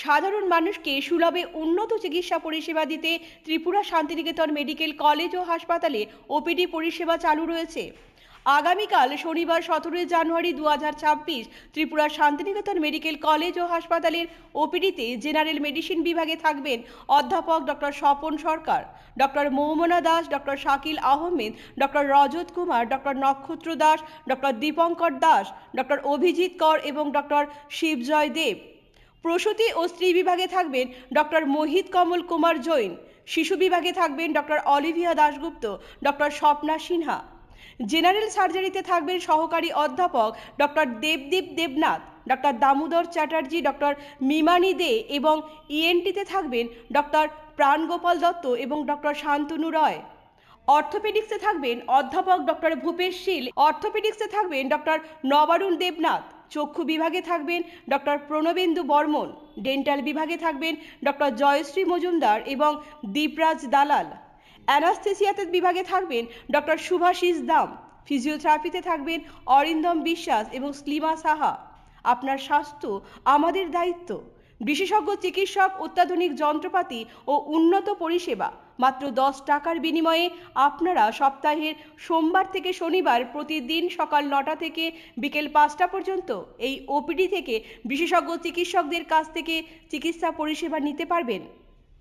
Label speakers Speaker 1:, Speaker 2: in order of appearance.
Speaker 1: সাধারণ মানুষকে সুলভে উন্নত চিকিৎসা পরিষেবা দিতে ত্রিপুরা শান্তিনিকেতন মেডিকেল কলেজ ও হাসপাতালে ওপিডি পরিষেবা চালু রয়েছে। আগামীকাল শনিবার 17 জানুয়ারি 2026 ত্রিপুরা শান্তিনিকেতন মেডিকেল কলেজ ও হাসপাতালের ওপিডিতে জেনারেল মেডিসিন বিভাগে থাকবেন অধ্যাপক doctor Swapan Sarkar, doctor Moumona Das, doctor Shakil Ahmed, doctor Rajat Kumar, doctor Nakshatra Das, doctor Dipankar Das, doctor Abhijit Kar এবং ডক্টর শিবজয় দেব। প্রসূতি ও স্ত্রী বিভাগে থাকবেন ডক্টর মোহিত কমল কুমার জৈন। শিশু বিভাগে থাকবেন doctor Olivia Dasgupta, doctor Swapna Sinha. General সার্জারিতে থাকবেন সহকারী অধ্যাপক doctor Debdip Debnath, doctor Damodar Chatterjee, doctor Mimani De এবং ইএনটিতে থাকবেন ডক্টর প্রাণগোপাল দত্ত এবং ডক্টর শান্তনু রয়। অর্থোপেডিক্সে থাকবেন অধ্যাপক ডক্টর ভূপেশ শীল, অর্থোপেডিক্সে থাকবেন ডক্টর নবারুণ দেবনাথ। চক্ষু বিভাগে থাকবেন ডক্টর প্রণবেন্দু বর্মন। ডেন্টাল বিভাগে থাকবেন ডক্টর জয়শ্রী মজুমদার এবং দীপরাজ দালাল। অ্যানাস্থেসিয়াতে বিভাগে থাকবেন ডক্টর শুভাশিস দাম। ফিজিওথেরাপিতে থাকবেন অরিন্দম বিশ্বাস এবং স্লিমা সাহা। আপনার স্বাস্থ্য আমাদের দায়িত্ব। বিশেষজ্ঞ চিকিৎসক, অত্যাধুনিক যন্ত্রপাতি ও উন্নত পরিষেবা। মাত্র 10 টাকার বিনিময়ে আপনারা সপ্তাহের সোমবার থেকে শনিবার প্রতিদিন সকাল 9টা থেকে বিকেল 5টা পর্যন্ত এই ওপিডি থেকে বিশেষজ্ঞ চিকিৎসকদের কাছ থেকে চিকিৎসা পরিষেবা নিতে পারবেন।